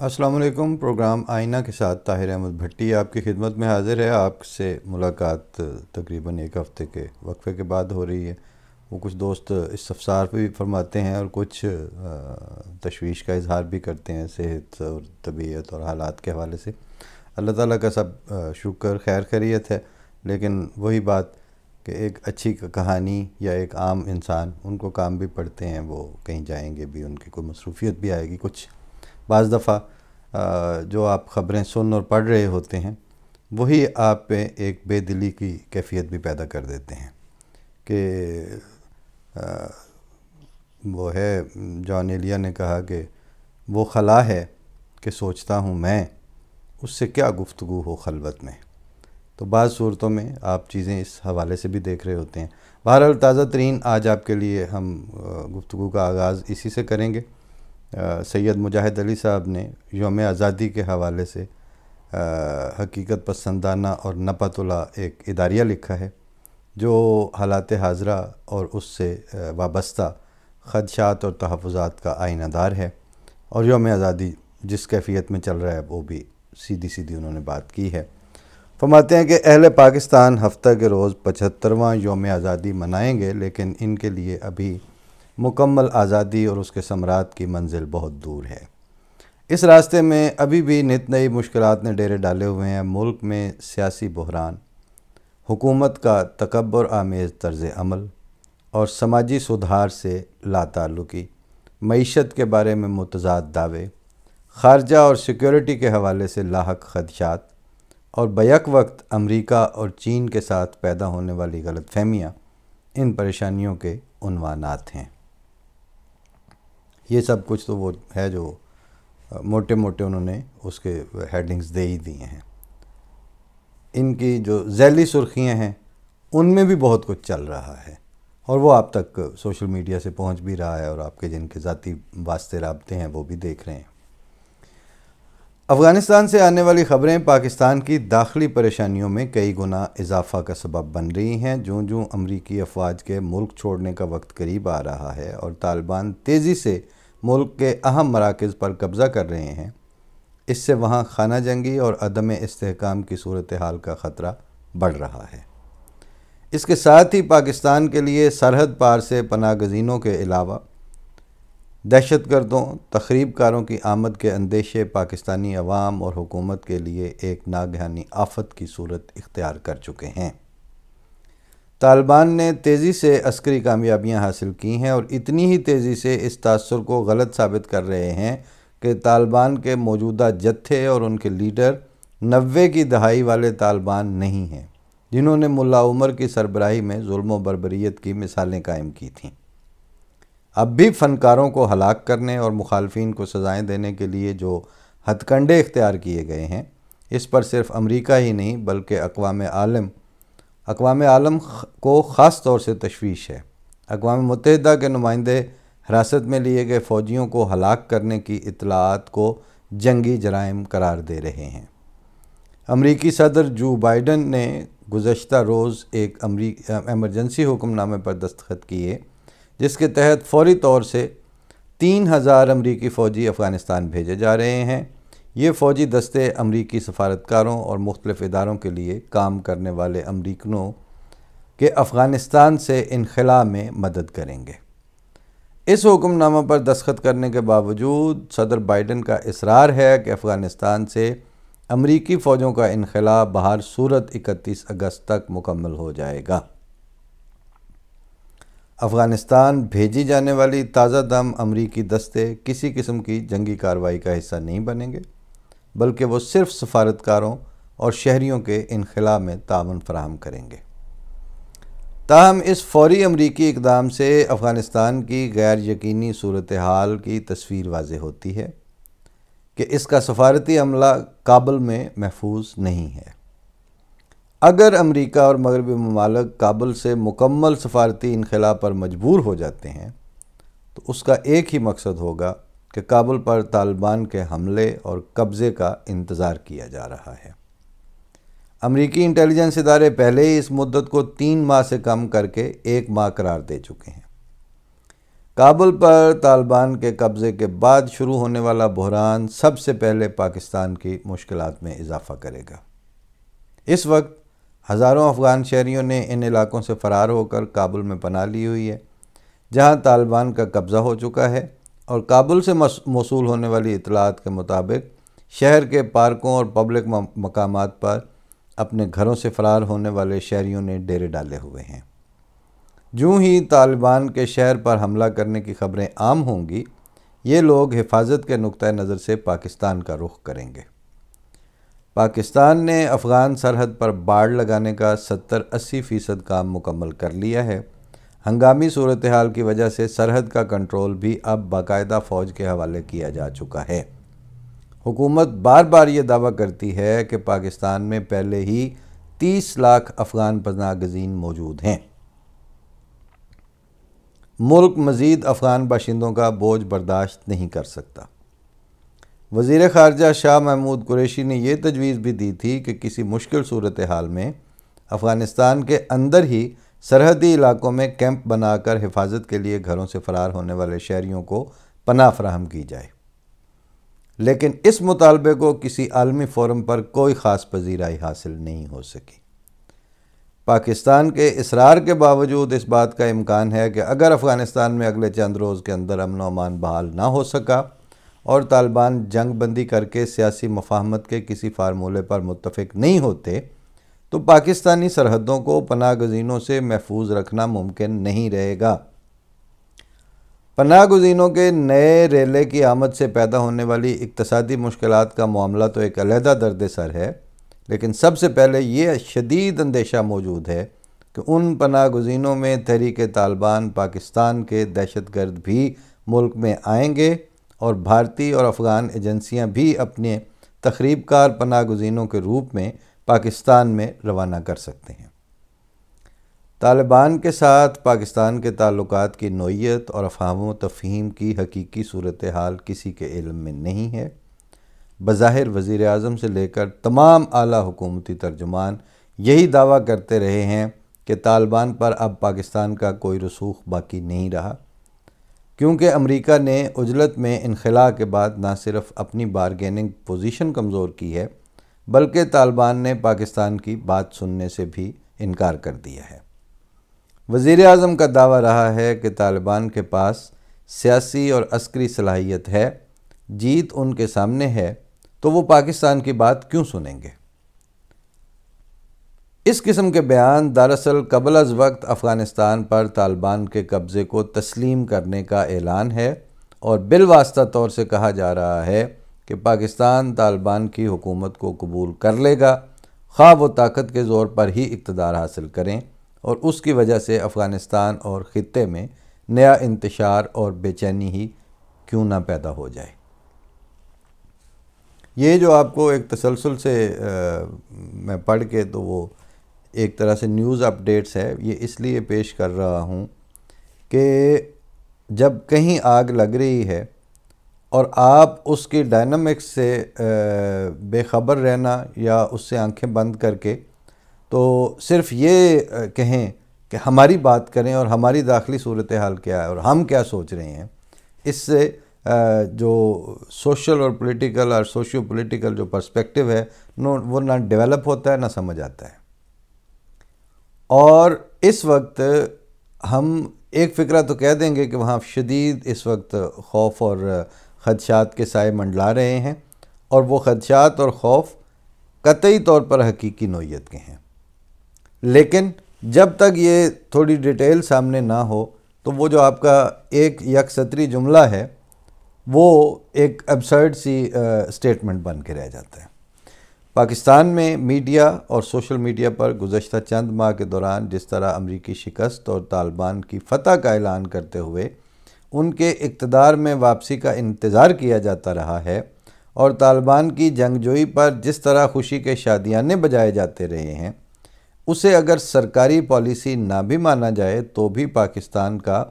السلام علیکم۔ پروگرام آئینہ کے ساتھ طاہر احمد بھٹی آپ کی خدمت میں حاضر ہے۔ آپ سے ملاقات تقریباً ایک ہفتے کے وقفے کے بعد ہو رہی ہے۔ وہ کچھ دوست استفسار بھی فرماتے ہیں اور کچھ تشویش کا اظہار بھی کرتے ہیں صحت اور طبیعت اور حالات کے حوالے سے۔ اللہ تعالیٰ کا سب شکر خیر خیریت ہے، لیکن وہی بات کہ ایک اچھی کہانی یا ایک عام انسان ان کو کام بھی پڑتے ہیں، وہ کہیں جائیں گے بھی، ان کی کوئی مصروفیت بھی آئے گی۔ کچھ بعض دفعہ جو آپ خبریں سن اور پڑھ رہے ہوتے ہیں وہی آپ پہ ایک بے دلی کی کیفیت بھی پیدا کر دیتے ہیں کہ وہ ہے جان ایلیا نے کہا کہ وہ خلا ہے کہ سوچتا ہوں میں، اس سے کیا گفتگو ہو خلوت میں۔ تو بعض صورتوں میں آپ چیزیں اس حوالے سے بھی دیکھ رہے ہوتے ہیں۔ بہرحال تازہ ترین آج آپ کے لیے ہم گفتگو کا آغاز اسی سے کریں گے۔ سید مجاہد علی صاحب نے یوم آزادی کے حوالے سے حقیقت پسندانہ اور نپتلا ایک اداریہ لکھا ہے جو حالات حاضرہ اور اس سے وابستہ خدشات اور تحفظات کا آئینہ دار ہے، اور یوم آزادی جس کیفیت میں چل رہا ہے وہ بھی سیدھی سیدھی انہوں نے بات کی ہے۔ فرماتے ہیں کہ اہل پاکستان ہفتہ کے روز 75واں یوم آزادی منائیں گے، لیکن ان کے لیے ابھی مکمل آزادی اور اس کے ثمرات کی منزل بہت دور ہے۔ اس راستے میں ابھی بھی نت نئی مشکلات نے ڈیرے ڈالے ہوئے ہیں۔ ملک میں سیاسی بحران، حکومت کا تکبر آمیز طرز عمل اور سماجی سدھار سے لا تعلقی، معیشت کے بارے میں متضاد دعوے، خارجہ اور سیکیورٹی کے حوالے سے لاحق خدشات، اور بیک وقت امریکہ اور چین کے ساتھ پیدا ہونے والی غلط فہمیاں ان پریشانیوں کے عنوانات ہیں۔ یہ سب کچھ تو وہ ہے جو موٹے موٹے انہوں نے اس کے ہیڈنگز دے ہی دیے ہیں۔ ان کی جو ذیلی سرخیاں ہیں ان میں بھی بہت کچھ چل رہا ہے، اور وہ آپ تک سوشل میڈیا سے پہنچ بھی رہا ہے، اور آپ کے جن کے ذاتی واسطے رابطے ہیں وہ بھی دیکھ رہے ہیں۔ افغانستان سے آنے والی خبریں پاکستان کی داخلی پریشانیوں میں کئی گنا اضافہ کا سبب بن رہی ہیں۔ جوں جوں امریکی افواج کے ملک چھوڑنے کا وقت قریب آ رہا ہے اور طالبان تیزی سے ملک کے اہم مراکز پر قبضہ کر رہے ہیں، اس سے وہاں خانہ جنگی اور عدم استحکام کی صورتحال کا خطرہ بڑھ رہا ہے۔ اس کے ساتھ ہی پاکستان کے لیے سرحد پار سے پناہ گزینوں کے علاوہ دہشت گردوں، تخریب کاروں کی آمد کے اندیشے پاکستانی عوام اور حکومت کے لیے ایک ناگہانی آفت کی صورت اختیار کر چکے ہیں۔ طالبان نے تیزی سے عسکری کامیابیاں حاصل کی ہیں اور اتنی ہی تیزی سے اس تاثر کو غلط ثابت کر رہے ہیں کہ طالبان کے موجودہ جتھے اور ان کے لیڈر 90 کی دہائی والے طالبان نہیں ہیں جنہوں نے ملا عمر کی سربراہی میں ظلم و بربریت کی مثالیں قائم کی تھیں۔ اب بھی فنکاروں کو ہلاک کرنے اور مخالفین کو سزائیں دینے کے لیے جو ہتھ کنڈے اختیار کیے گئے ہیں، اس پر صرف امریکہ ہی نہیں بلکہ اقوام عالم کو خاص طور سے تشویش ہے۔ اقوام متحدہ کے نمائندے حراست میں لیے گئے فوجیوں کو ہلاک کرنے کی اطلاعات کو جنگی جرائم قرار دے رہے ہیں۔ امریکی صدر جو بائیڈن نے گزشتہ روز ایک ایمرجنسی حکم نامے پر دستخط کیے جس کے تحت فوری طور سے 3000 امریکی فوجی افغانستان بھیجے جا رہے ہیں۔ یہ فوجی دستے امریکی سفارتکاروں اور مختلف اداروں کے لیے کام کرنے والے امریکنوں کے افغانستان سے انخلاء میں مدد کریں گے۔ اس حکم نامہ پر دستخط کرنے کے باوجود صدر بائیڈن کا اصرار ہے کہ افغانستان سے امریکی فوجوں کا انخلاء بہر صورت 31 اگست تک مکمل ہو جائے گا۔ افغانستان بھیجی جانے والی تازہ دم امریکی دستے کسی قسم کی جنگی کارروائی کا حصہ نہیں بنیں گے، بلکہ وہ صرف سفارتکاروں اور شہریوں کے انخلاء میں تعاون فراہم کریں گے۔ تاہم اس فوری امریکی اقدام سے افغانستان کی غیر یقینی صورتحال کی تصویر واضح ہوتی ہے کہ اس کا سفارتی عملہ کابل میں محفوظ نہیں ہے۔ اگر امریکہ اور مغربی ممالک کابل سے مکمل سفارتی انخلاء پر مجبور ہو جاتے ہیں تو اس کا ایک ہی مقصد ہوگا کہ کابل پر طالبان کے حملے اور قبضے کا انتظار کیا جا رہا ہے۔ امریکی انٹیلیجنس ادارے پہلے ہی اس مدت کو 3 ماہ سے کم کر کے 1 ماہ قرار دے چکے ہیں۔ کابل پر طالبان کے قبضے کے بعد شروع ہونے والا بحران سب سے پہلے پاکستان کی مشکلات میں اضافہ کرے گا۔ اس وقت ہزاروں افغان شہریوں نے ان علاقوں سے فرار ہو کر کابل میں پناہ لی ہوئی ہے، جہاں طالبان کا قبضہ ہو چکا ہے، اور کابل سے موصول ہونے والی اطلاعات کے مطابق شہر کے پارکوں اور پبلک مقامات پر اپنے گھروں سے فرار ہونے والے شہریوں نے ڈیرے ڈالے ہوئے ہیں۔ جوں ہی طالبان کے شہر پر حملہ کرنے کی خبریں عام ہوں گی، یہ لوگ حفاظت کے نقطہ نظر سے پاکستان کا رخ کریں گے۔ پاکستان نے افغان سرحد پر باڑ لگانے کا 70-80% کام مکمل کر لیا ہے۔ ہنگامی صورتحال کی وجہ سے سرحد کا کنٹرول بھی اب باقاعدہ فوج کے حوالے کیا جا چکا ہے۔ حکومت بار بار یہ دعویٰ کرتی ہے کہ پاکستان میں پہلے ہی 30 لاکھ افغان پناہ گزین موجود ہیں۔ ملک مزید افغان باشندوں کا بوجھ برداشت نہیں کر سکتا۔ وزیر خارجہ شاہ محمود قریشی نے یہ تجویز بھی دی تھی کہ کسی مشکل صورتحال میں افغانستان کے اندر ہی سرحدی علاقوں میں کیمپ بنا کر حفاظت کے لیے گھروں سے فرار ہونے والے شہریوں کو پناہ فراہم کی جائے، لیکن اس مطالبے کو کسی عالمی فورم پر کوئی خاص پذیرائی حاصل نہیں ہو سکی۔ پاکستان کے اصرار کے باوجود اس بات کا امکان ہے کہ اگر افغانستان میں اگلے چند روز کے اندر امن و امان بحال نہ ہو سکا اور طالبان جنگ بندی کر کے سیاسی مفاہمت کے کسی فارمولے پر متفق نہیں ہوتے، تو پاکستانی سرحدوں کو پناہ گزینوں سے محفوظ رکھنا ممکن نہیں رہے گا۔ پناہ گزینوں کے نئے ریلے کی آمد سے پیدا ہونے والی اقتصادی مشکلات کا معاملہ تو ایک علیحدہ درد سر ہے، لیکن سب سے پہلے یہ شدید اندیشہ موجود ہے کہ ان پناہ گزینوں میں تحریک طالبان پاکستان کے دہشت گرد بھی ملک میں آئیں گے، اور بھارتی اور افغان ایجنسیاں بھی اپنے تخریب کار پناہ گزینوں کے روپ میں پاکستان میں روانہ کر سکتے ہیں۔ طالبان کے ساتھ پاکستان کے تعلقات کی نوعیت اور افہام و تفہیم کی حقیقی صورتحال کسی کے علم میں نہیں ہے۔ بظاہر وزیر اعظم سے لے کر تمام اعلیٰ حکومتی ترجمان یہی دعویٰ کرتے رہے ہیں کہ طالبان پر اب پاکستان کا کوئی رسوخ باقی نہیں رہا، کیونکہ امریکہ نے عجلت میں انخلاء کے بعد نہ صرف اپنی بارگیننگ پوزیشن کمزور کی ہے، بلکہ طالبان نے پاکستان کی بات سننے سے بھی انکار کر دیا ہے۔ وزیر اعظم کا دعویٰ رہا ہے کہ طالبان کے پاس سیاسی اور عسکری صلاحیت ہے، جیت ان کے سامنے ہے، تو وہ پاکستان کی بات کیوں سنیں گے؟ اس قسم کے بیان دراصل قبل از وقت افغانستان پر طالبان کے قبضے کو تسلیم کرنے کا اعلان ہے، اور بالواسطہ طور سے کہا جا رہا ہے کہ پاکستان طالبان کی حکومت کو قبول کر لے گا، خواہ وہ طاقت کے زور پر ہی اقتدار حاصل کریں، اور اس کی وجہ سے افغانستان اور خطے میں نیا انتشار اور بے چینی ہی کیوں نہ پیدا ہو جائے۔ یہ جو آپ کو ایک تسلسل سے میں پڑھ کے تو وہ ایک طرح سے نیوز اپڈیٹس ہے، یہ اس لیے پیش کر رہا ہوں کہ جب کہیں آگ لگ رہی ہے اور آپ اس کی ڈائنامکس سے بے خبر رہنا یا اس سے آنکھیں بند کر کے تو صرف یہ کہیں کہ ہماری بات کریں اور ہماری داخلی صورتحال کیا ہے اور ہم کیا سوچ رہے ہیں، اس سے جو سوشل اور پولیٹیکل اور سوشیو پولیٹیکل جو پرسپیکٹیو ہے وہ نہ ڈیولپ ہوتا ہے نہ سمجھ آتا ہے۔ اور اس وقت ہم ایک فکرہ تو کہہ دیں گے کہ وہاں شدید اس وقت خوف اور خدشات کے سائے منڈلا رہے ہیں، اور وہ خدشات اور خوف قطعی طور پر حقیقی نوعیت کے ہیں، لیکن جب تک یہ تھوڑی ڈیٹیل سامنے نہ ہو تو وہ جو آپ کا ایک یک سطری جملہ ہے وہ ایک ابسرڈ سی سٹیٹمنٹ بن کے رہ جاتا ہے۔ پاکستان میں میڈیا اور سوشل میڈیا پر گزشتہ چند ماہ کے دوران جس طرح امریکی شکست اور طالبان کی فتح کا اعلان کرتے ہوئے ان کے اقتدار میں واپسی کا انتظار کیا جاتا رہا ہے، اور طالبان کی جنگجوئی پر جس طرح خوشی کے شادیانے بجائے جاتے رہے ہیں، اسے اگر سرکاری پالیسی نہ بھی مانا جائے تو بھی پاکستان کا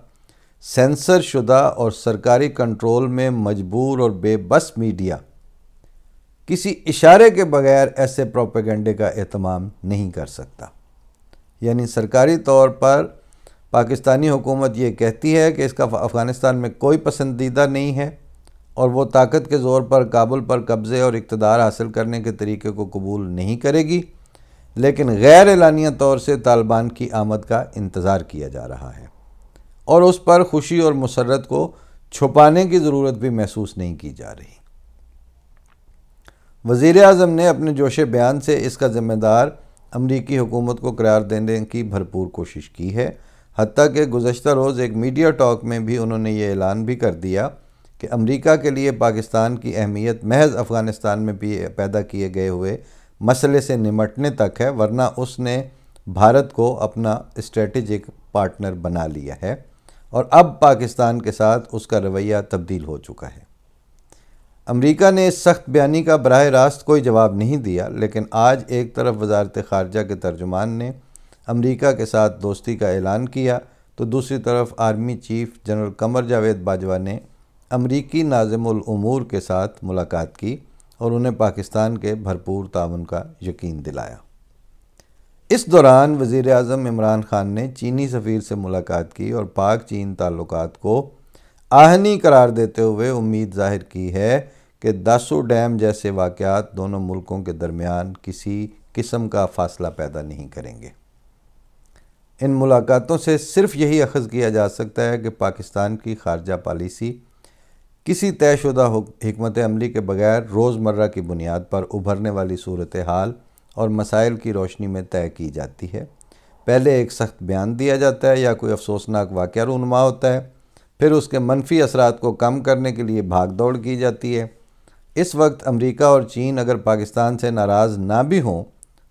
سینسر شدہ اور سرکاری کنٹرول میں مجبور اور بے بس میڈیا کسی اشارے کے بغیر ایسے پروپیگنڈے کا اہتمام نہیں کر سکتا۔ یعنی سرکاری طور پر پاکستانی حکومت یہ کہتی ہے کہ اس کا افغانستان میں کوئی پسندیدہ نہیں ہے اور وہ طاقت کے زور پر کابل پر قبضے اور اقتدار حاصل کرنے کے طریقے کو قبول نہیں کرے گی، لیکن غیر اعلانیہ طور سے طالبان کی آمد کا انتظار کیا جا رہا ہے اور اس پر خوشی اور مسرت کو چھپانے کی ضرورت بھی محسوس نہیں کی جا رہی۔ وزیر اعظم نے اپنے جوش بیان سے اس کا ذمہ دار امریکی حکومت کو قرار دینے کی بھرپور کوشش کی ہے، حتیٰ کہ گزشتہ روز ایک میڈیا ٹاک میں بھی انہوں نے یہ اعلان بھی کر دیا کہ امریکہ کے لیے پاکستان کی اہمیت محض افغانستان میں پیدا کیے گئے ہوئے مسئلے سے نمٹنے تک ہے، ورنہ اس نے بھارت کو اپنا اسٹریٹجک پارٹنر بنا لیا ہے اور اب پاکستان کے ساتھ اس کا رویہ تبدیل ہو چکا ہے۔ امریکہ نے اس سخت بیانی کا براہ راست کوئی جواب نہیں دیا، لیکن آج ایک طرف وزارت خارجہ کے ترجمان نے امریکہ کے ساتھ دوستی کا اعلان کیا تو دوسری طرف army chief general Qamar Javed Bajwa نے امریکی ناظم الامور کے ساتھ ملاقات کی اور انہیں پاکستان کے بھرپور تعاون کا یقین دلایا۔ اس دوران وزیر اعظم عمران خان نے چینی سفیر سے ملاقات کی اور پاک چین تعلقات کو آہنی قرار دیتے ہوئے امید ظاہر کی ہے کہ داسو ڈیم جیسے واقعات دونوں ملکوں کے درمیان کسی قسم کا فاصلہ پیدا نہیں کریں گے۔ ان ملاقاتوں سے صرف یہی اخذ کیا جا سکتا ہے کہ پاکستان کی خارجہ پالیسی کسی طے شدہ حکمت عملی کے بغیر روزمرہ کی بنیاد پر ابھرنے والی صورتحال اور مسائل کی روشنی میں طے کی جاتی ہے۔ پہلے ایک سخت بیان دیا جاتا ہے یا کوئی افسوسناک واقعہ رونما ہوتا ہے، پھر اس کے منفی اثرات کو کم کرنے کے لیے بھاگ دوڑ کی جاتی ہے۔ اس وقت امریکہ اور چین اگر پاکستان سے ناراض نہ بھی ہوں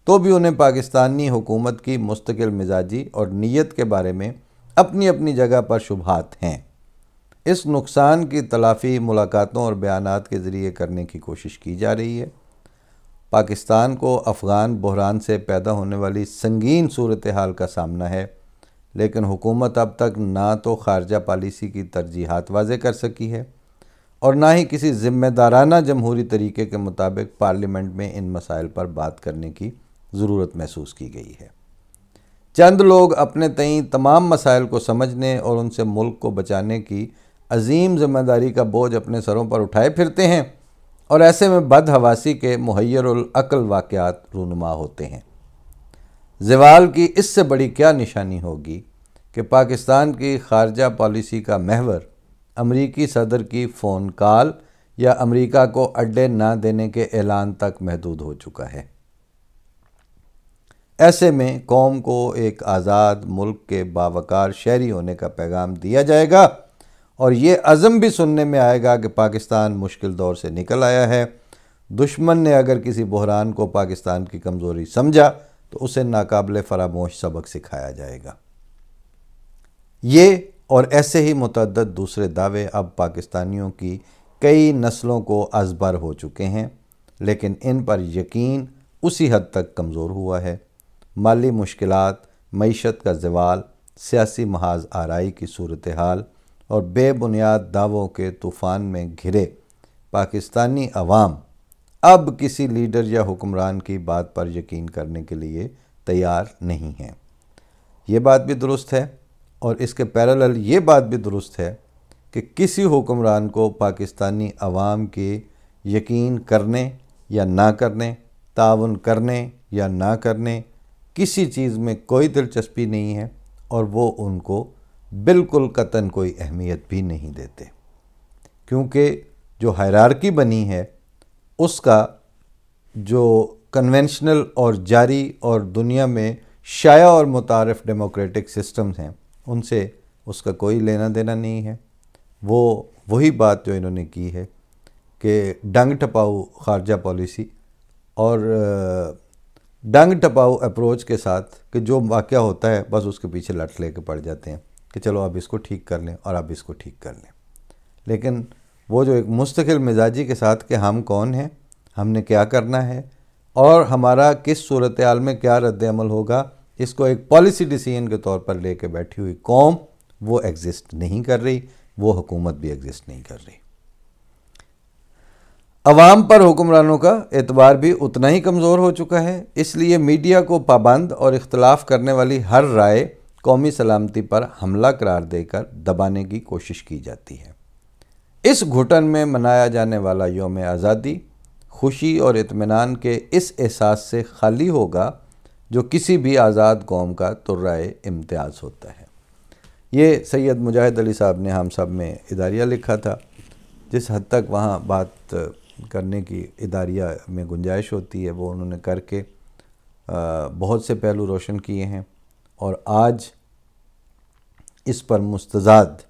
تو بھی انہیں پاکستانی حکومت کی مستقل مزاجی اور نیت کے بارے میں اپنی اپنی جگہ پر شبہات ہیں۔ اس نقصان کی تلافی ملاقاتوں اور بیانات کے ذریعے کرنے کی کوشش کی جا رہی ہے۔ پاکستان کو افغان بحران سے پیدا ہونے والی سنگین صورتحال کا سامنا ہے، لیکن حکومت اب تک نہ تو خارجہ پالیسی کی ترجیحات واضح کر سکی ہے اور نہ ہی کسی ذمہ دارانہ جمہوری طریقے کے مطابق پارلیمنٹ میں ان مسائل پر بات کرنے کی ضرورت محسوس کی گئی ہے۔ چند لوگ اپنے تئیں تمام مسائل کو سمجھنے اور ان سے ملک کو بچانے کی عظیم ذمہ داری کا بوجھ اپنے سروں پر اٹھائے پھرتے ہیں اور ایسے میں بدحواسی کے محیر العقل واقعات رونما ہوتے ہیں۔ زوال کی اس سے بڑی کیا نشانی ہوگی کہ پاکستان کی خارجہ پالیسی کا محور امریکی صدر کی فون کال یا امریکہ کو اڈے نہ دینے کے اعلان تک محدود ہو چکا ہے۔ ایسے میں قوم کو ایک آزاد ملک کے باوقار شہری ہونے کا پیغام دیا جائے گا اور یہ عزم بھی سننے میں آئے گا کہ پاکستان مشکل دور سے نکل آیا ہے۔ دشمن نے اگر کسی بحران کو پاکستان کی کمزوری سمجھا تو اسے ناقابل فراموش سبق سکھایا جائے گا۔ یہ اور ایسے ہی متعدد دوسرے دعوے اب پاکستانیوں کی کئی نسلوں کو ازبر ہو چکے ہیں، لیکن ان پر یقین اسی حد تک کمزور ہوا ہے۔ مالی مشکلات، معیشت کا زوال، سیاسی محاذ آرائی کی صورتحال اور بے بنیاد دعووں کے طوفان میں گھرے پاکستانی عوام اب کسی لیڈر یا حکمران کی بات پر یقین کرنے کے لیے تیار نہیں ہیں۔ یہ بات بھی درست ہے اور اس کے پیرالل یہ بات بھی درست ہے کہ کسی حکمران کو پاکستانی عوام کے یقین کرنے یا نہ کرنے، تعاون کرنے یا نہ کرنے، کسی چیز میں کوئی دلچسپی نہیں ہے اور وہ ان کو بالکل قطعاً کوئی اہمیت بھی نہیں دیتے، کیونکہ جو ہائرارکی بنی ہے اس کا جو کنونشنل اور جاری اور دنیا میں شائع اور متعارف ڈیموکریٹک سسٹمز ہیں ان سے اس کا کوئی لینا دینا نہیں ہے۔ وہی بات جو انہوں نے کی ہے کہ ڈنگ ٹپاؤ خارجہ پالیسی اور ڈنگ ٹپاؤ اپروچ کے ساتھ کہ جو واقعہ ہوتا ہے بس اس کے پیچھے لٹ لے کے پڑ جاتے ہیں کہ چلو اب اس کو ٹھیک کر لیں اور اب اس کو ٹھیک کر لیں، لیکن وہ جو ایک مستقل مزاجی کے ساتھ کہ ہم کون ہیں، ہم نے کیا کرنا ہے اور ہمارا کس صورتحال میں کیا رد عمل ہوگا، اس کو ایک پالیسی ڈیسیژن کے طور پر لے کے بیٹھی ہوئی قوم وہ ایگزسٹ نہیں کر رہی، وہ حکومت بھی ایگزسٹ نہیں کر رہی۔ عوام پر حکمرانوں کا اعتبار بھی اتنا ہی کمزور ہو چکا ہے، اس لیے میڈیا کو پابند اور اختلاف کرنے والی ہر رائے قومی سلامتی پر حملہ قرار دے کر دبانے کی کوشش کی جاتی ہے۔ اس گھٹن میں منایا جانے والا یوم آزادی خوشی اور اطمینان کے اس احساس سے خالی ہوگا جو کسی بھی آزاد قوم کا ترائے امتیاز ہوتا ہے۔ یہ سید مجاہد علی صاحب نے ہم سب میں اداریہ لکھا تھا، جس حد تک وہاں بات کرنے کی اداریہ میں گنجائش ہوتی ہے وہ انہوں نے کر کے بہت سے پہلو روشن کیے ہیں، اور آج اس پر مستزاد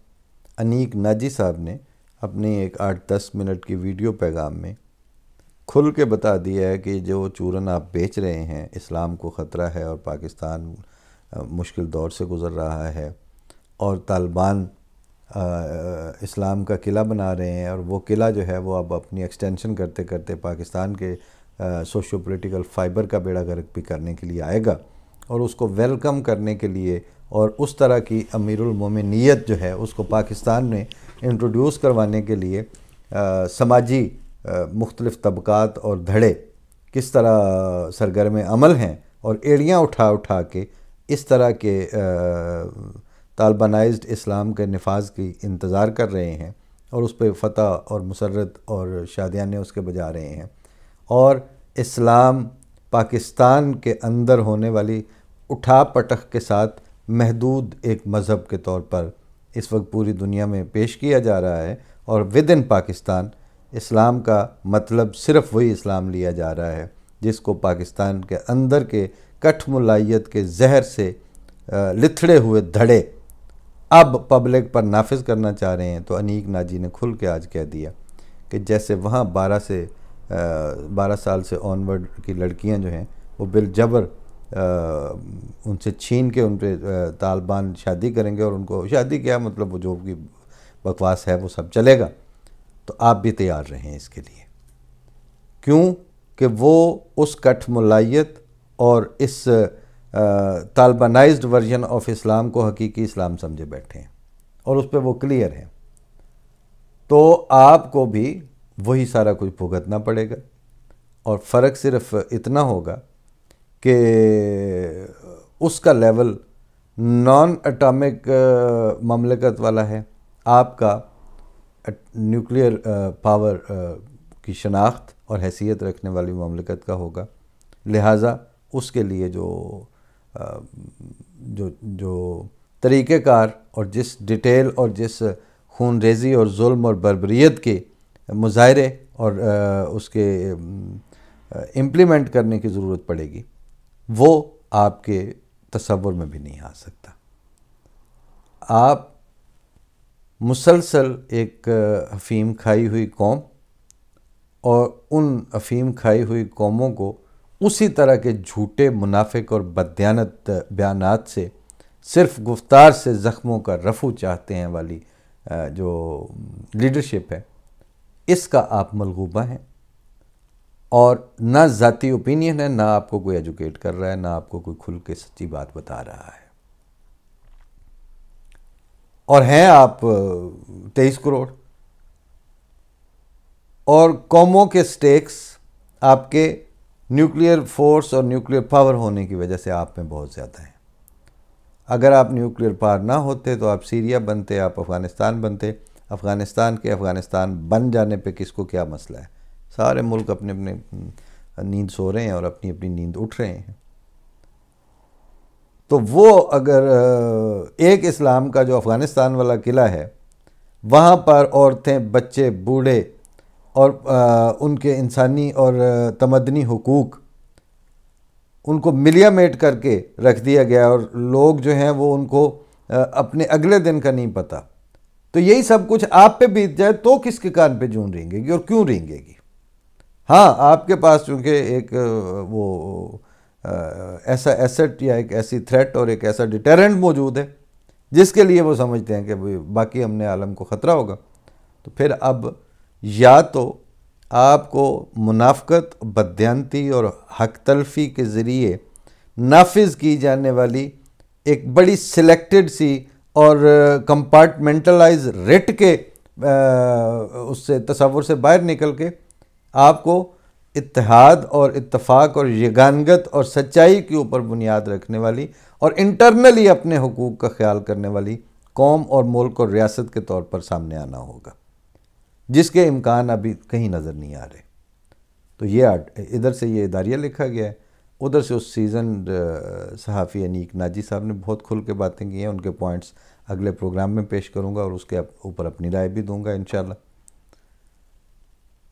انیک ناجی صاحب نے اپنی ایک 8-10 منٹ کی ویڈیو پیغام میں کھل کے بتا دیا ہے کہ جو چورن آپ بیچ رہے ہیں، اسلام کو خطرہ ہے اور پاکستان مشکل دور سے گزر رہا ہے، اور طالبان اسلام کا قلعہ بنا رہے ہیں، اور وہ قلعہ جو ہے وہ اب اپنی ایکسٹینشن کرتے کرتے پاکستان کے سوشو پولیٹیکل فائبر کا بیڑا غرق بھی کرنے کے لیے آئے گا، اور اس کو ویلکم کرنے کے لیے اور اس طرح کی امیر المومنیت جو ہے اس کو پاکستان میں انٹروڈیوس کروانے کے لیے سماجی مختلف طبقات اور دھڑے کس طرح سرگرم عمل ہیں، اور ایڑیاں اٹھا اٹھا کے اس طرح کے طالبانائزڈ اسلام کے نفاذ کی انتظار کر رہے ہیں، اور اس پہ فتح اور مسرت اور شادیانے اس کے بجا رہے ہیں، اور اسلام پاکستان کے اندر ہونے والی اٹھا پٹخ کے ساتھ محدود ایک مذہب کے طور پر اس وقت پوری دنیا میں پیش کیا جا رہا ہے، اور ود ان پاکستان اسلام کا مطلب صرف وہی اسلام لیا جا رہا ہے جس کو پاکستان کے اندر کے کٹھ ملائیت کے زہر سے لتھڑے ہوئے دھڑے اب پبلک پر نافذ کرنا چاہ رہے ہیں۔ تو انیک ناجی نے کھل کے آج کہہ دیا کہ جیسے وہاں 12 سال سے آنورڈ کی لڑکیاں جو ہیں وہ بالجبر ان سے چھین کے ان پہ طالبان شادی کریں گے، اور ان کو شادی کیا مطلب وہ جو کی بکواس ہے وہ سب چلے گا، تو آپ بھی تیار رہیں اس کے لیے، کیوں کہ وہ اس کٹھ ملائیت اور اس طالبانائزڈ ورژن آف اسلام کو حقیقی اسلام سمجھے بیٹھے ہیں، اور اس پہ وہ کلیئر ہیں۔ تو آپ کو بھی وہی سارا کچھ بھگتنا پڑے گا، اور فرق صرف اتنا ہوگا کہ اس کا لیول نان اٹامک مملکت والا ہے، آپ کا نیوکلیئر پاور کی شناخت اور حیثیت رکھنے والی مملکت کا ہوگا، لہٰذا اس کے لیے جو طریقہ کار اور جس ڈیٹیل اور جس خون ریزی اور ظلم اور بربریت کے مظاہرے اور اس کے امپلیمنٹ کرنے کی ضرورت پڑے گی، وہ آپ کے تصور میں بھی نہیں آ سکتا۔ آپ مسلسل ایک افیم کھائی ہوئی قوم اور ان افیم کھائی ہوئی قوموں کو اسی طرح کے جھوٹے منافق اور بددیانت بیانات سے صرف گفتار سے زخموں کا رفع چاہتے ہیں والی جو لیڈرشپ ہے، اس کا آپ ملغوبہ ہیں، اور نہ ذاتی اوپینین ہے، نہ آپ کو کوئی ایجوکیٹ کر رہا ہے، نہ آپ کو کوئی کھل کے سچی بات بتا رہا ہے، اور ہیں آپ 23 کروڑ، اور قوموں کے سٹیکس آپ کے نیوکلیئر فورس اور نیوکلیئر پاور ہونے کی وجہ سے آپ میں بہت زیادہ ہیں۔ اگر آپ نیوکلیئر پاور نہ ہوتے تو آپ سیریا بنتے، آپ افغانستان بنتے، افغانستان بن جانے پہ کس کو کیا مسئلہ ہے؟ سارے ملک اپنے اپنے نیند سو رہے ہیں اور اپنی اپنی نیند اٹھ رہے ہیں۔ تو وہ اگر ایک اسلام کا جو افغانستان والا قلعہ ہے، وہاں پر عورتیں، بچے، بوڑھے اور ان کے انسانی اور تمدنی حقوق ان کو ملیا میٹ کر کے رکھ دیا گیا، اور لوگ جو ہیں وہ ان کو اپنے اگلے دن کا نہیں پتہ، تو یہی سب کچھ آپ پہ بیت جائے تو کس کے کان پہ جون رینگے گی اور کیوں رینگے گی؟ ہاں، آپ کے پاس چونکہ ایک وہ ایسا ایسٹ یا ایک ایسی تھریٹ اور ایک ایسا ڈیٹرنٹ موجود ہے جس کے لیے وہ سمجھتے ہیں کہ باقی امن عالم کو خطرہ ہوگا، تو پھر اب یا تو آپ کو منافقت، بددیانتی اور حق تلفی کے ذریعے نافذ کی جانے والی ایک بڑی سلیکٹڈ سی اور کمپارٹمنٹلائز رٹ کے اس سے تصور سے باہر نکل کے آپ کو اتحاد اور اتفاق اور یگانگت اور سچائی کے اوپر بنیاد رکھنے والی اور انٹرنلی اپنے حقوق کا خیال کرنے والی قوم اور ملک اور ریاست کے طور پر سامنے آنا ہوگا، جس کے امکان ابھی کہیں نظر نہیں آ رہے۔ تو یہ ادھر سے یہ اداریہ لکھا گیا ہے، ادھر سے اس سیزنڈ صحافی انیک ناجی صاحب نے بہت کھل کے باتیں کی ہیں، ان کے پوائنٹس اگلے پروگرام میں پیش کروں گا اور اس کے اوپر اپنی رائے بھی دوں گا انشاءاللہ۔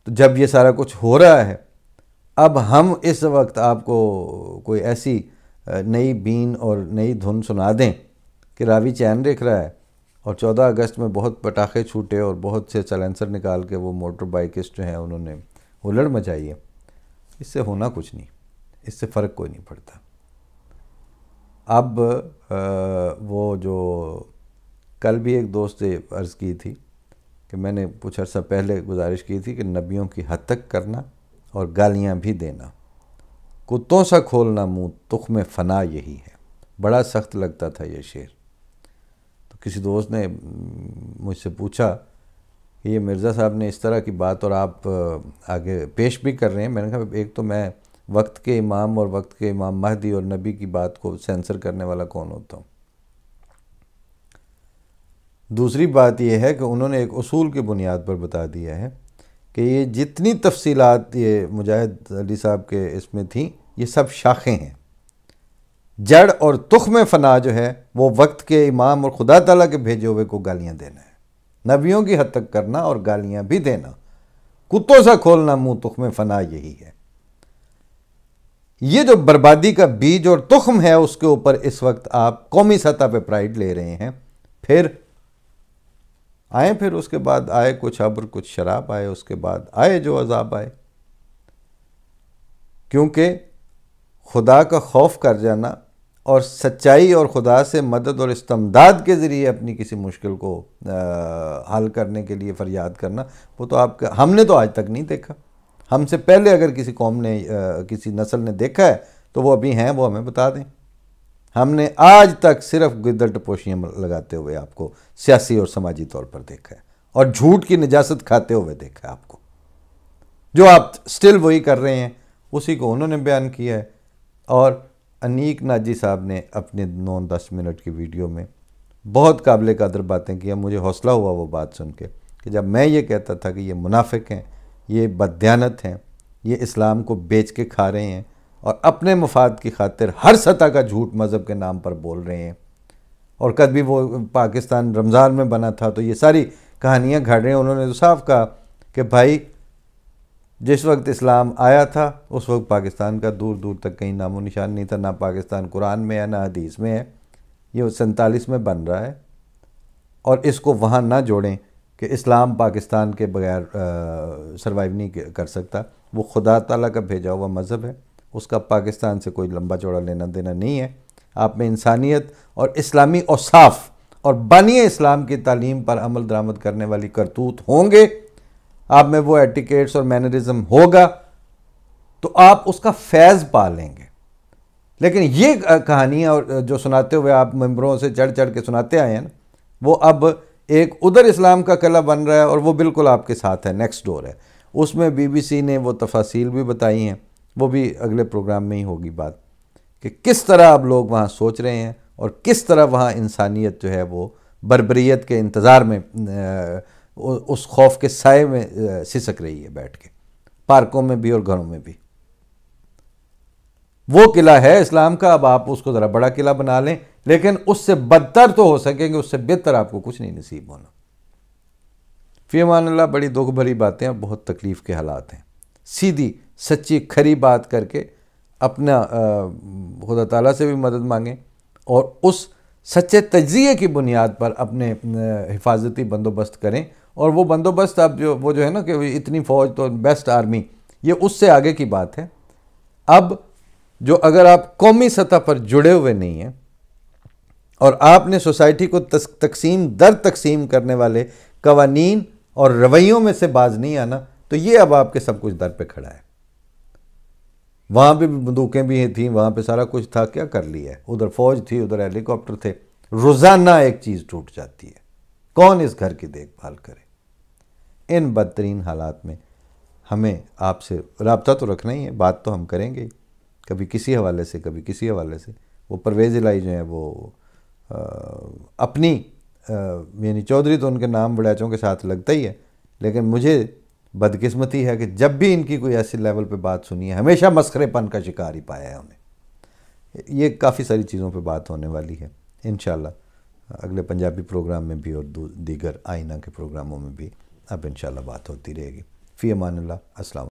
تو جب یہ سارا کچھ ہو رہا ہے، اب ہم اس وقت آپ کو کوئی ایسی نئی بین اور نئی دھن سنا دیں کہ راوی چین دیکھ رہا ہے اور 14 اگست میں بہت پٹاخے چھوٹے اور بہت سے سلنسر نکال کے وہ موٹر بائکسٹ جو ہیں انہوں نے ہلڑ مچائی ہے، اس سے ہونا کچھ نہیں، اس سے فرق کوئی نہیں پڑتا۔ اب وہ جو کل بھی ایک دوست نے عرض کی تھی کہ میں نے کچھ عرصہ پہلے گزارش کی تھی کہ نبیوں کی حد تک کرنا اور گالیاں بھی دینا، کتوں سا کھولنا منہ تخم فنا یہی ہے، بڑا سخت لگتا تھا یہ شعر۔ تو کسی دوست نے مجھ سے پوچھا کہ یہ مرزا صاحب نے اس طرح کی بات اور آپ آگے پیش بھی کر رہے ہیں۔ میں نے کہا ایک تو میں وقت کے امام اور وقت کے امام مہدی اور نبی کی بات کو سینسر کرنے والا کون ہوتا ہوں، دوسری بات یہ ہے کہ انہوں نے ایک اصول کی بنیاد پر بتا دیا ہے کہ یہ جتنی تفصیلات یہ مجاہد علی صاحب کے اس میں تھیں یہ سب شاخیں ہیں، جڑ اور تخم فنا جو ہے وہ وقت کے امام اور خدا تعالیٰ کے بھیجے ہوئے کو گالیاں دینا ہے، نبیوں کی حد تک کرنا اور گالیاں بھی دینا، کتوں سا کھولنا منہ تخم فنا یہی ہے۔ یہ جو بربادی کا بیج اور تخم ہے اس کے اوپر اس وقت آپ قومی سطح پہ پرائیڈ لے رہے ہیں، پھر اس کے بعد آئے کچھ ابر کچھ شراب آئے، اس کے بعد آئے جو عذاب آئے، کیونکہ خدا کا خوف کر جانا اور سچائی اور خدا سے مدد اور استمداد کے ذریعے اپنی کسی مشکل کو حل کرنے کے لیے فریاد کرنا، وہ تو ہم نے تو آج تک نہیں دیکھا۔ ہم سے پہلے اگر کسی قوم نے کسی نسل نے دیکھا ہے تو وہ ابھی ہیں، وہ ہمیں بتا دیں۔ ہم نے آج تک صرف گدڑ ٹپوشیاں لگاتے ہوئے آپ کو سیاسی اور سماجی طور پر دیکھا ہے، اور جھوٹ کی نجاست کھاتے ہوئے دیکھا ہے آپ کو۔ جو آپ سٹل وہی کر رہے ہیں اسی کو انہوں نے بیان کیا ہے، اور انیک ناجی صاحب نے اپنے 9-10 منٹ کی ویڈیو میں بہت قابل قدر باتیں کی۔ مجھے حوصلہ ہوا وہ بات سن کے کہ جب میں یہ کہتا تھا کہ یہ منافق ہیں، یہ بددیانت ہیں، یہ اسلام کو بیچ کے کھا رہے ہیں اور اپنے مفاد کی خاطر ہر سطح کا جھوٹ مذہب کے نام پر بول رہے ہیں، اور کبھی وہ پاکستان رمضان میں بنا تھا تو یہ ساری کہانیاں گھڑ رہے ہیں۔ انہوں نے تو صاف کہا کہ بھائی جس وقت اسلام آیا تھا اس وقت پاکستان کا دور دور تک کہیں نام و نشان نہیں تھا، نہ پاکستان قرآن میں ہے نہ حدیث میں ہے، یہ 47 میں بن رہا ہے، اور اس کو وہاں نہ جوڑیں کہ اسلام پاکستان کے بغیر سروائیو نہیں کر سکتا۔ وہ خدا تعالیٰ کا بھیجا ہوا مذہب ہے، اس کا پاکستان سے کوئی لمبا چوڑا لینا دینا نہیں ہے۔ آپ میں انسانیت اور اسلامی اوصاف اور بانی اسلام کی تعلیم پر عمل درآمد کرنے والی کرتوت ہوں گے، آپ میں وہ ایٹیکیٹس اور مینرزم ہوگا تو آپ اس کا فیض پا لیں گے۔ لیکن یہ کہانیاں اور جو سناتے ہوئے آپ ممبروں سے چڑھ چڑھ کے سناتے آئے ہیں نا، وہ اب ایک ادھر اسلام کا قلعہ بن رہا ہے اور وہ بالکل آپ کے ساتھ ہے، نیکسٹ ڈور ہے۔ اس میں BBC نے وہ تفاصیل بھی بتائی ہیں، وہ بھی اگلے پروگرام میں ہی ہوگی بات، کہ کس طرح اب لوگ وہاں سوچ رہے ہیں اور کس طرح وہاں انسانیت جو ہے وہ بربریت کے انتظار میں اس خوف کے سائے میں سسک رہی ہے بیٹھ کے، پارکوں میں بھی اور گھروں میں بھی۔ وہ قلعہ ہے اسلام کا، اب آپ اس کو ذرا بڑا قلعہ بنا لیں، لیکن اس سے بدتر تو ہو سکیں گے، اس سے بہتر آپ کو کچھ نہیں نصیب ہونا۔ فی امان اللہ، بڑی دکھ بھری باتیں اور بہت تکلیف کے حالات ہیں۔ سیدھی سچی کھری بات کر کے اپنا خدا تعالیٰ سے بھی مدد مانگیں، اور اس سچے تجزیے کی بنیاد پر اپنے حفاظتی بندوبست کریں، اور وہ بندوبست اب وہ جو ہے نا کہ اتنی فوج تو بیسٹ آرمی، یہ اس سے آگے کی بات ہے۔ اب جو اگر آپ قومی سطح پر جڑے ہوئے نہیں ہیں اور آپ نے سوسائٹی کو تقسیم در تقسیم کرنے والے قوانین اور رویوں میں سے باز نہیں آنا، تو یہ اب آپ کے سب کچھ در پہ کھڑا ہے۔ وہاں پہ بندوقیں بھی تھیں، وہاں پہ سارا کچھ تھا، کیا کر لیا ہے؟ ادھر فوج تھی، ادھر ہیلی کاپٹر تھے، روزانہ ایک چیز ٹوٹ جاتی ہے، کون اس گھر کی دیکھ بھال کرے؟ ان بدترین حالات میں ہمیں آپ سے رابطہ تو رکھنا ہی ہے، بات تو ہم کریں گے ہی، کبھی کسی حوالے سے کبھی کسی حوالے سے۔ وہ پرویز الہی جو ہیں وہ اپنی یعنی چودھری تو ان کے نام بڑیچوں کے ساتھ لگتا ہی ہے، لیکن مجھے بدقسمتی ہے کہ جب بھی ان کی کوئی ایسی لیول پہ بات سنی ہے ہمیشہ مسخرے پن کا شکار ہی پایا ہے انہیں۔ یہ کافی ساری چیزوں پہ بات ہونے والی ہے انشاءاللہ اگلے پنجابی پروگرام میں بھی اور دیگر آئینہ کے پروگراموں میں بھی اب انشاءاللہ بات ہوتی رہے گی۔ فی امان اللہ، السلام۔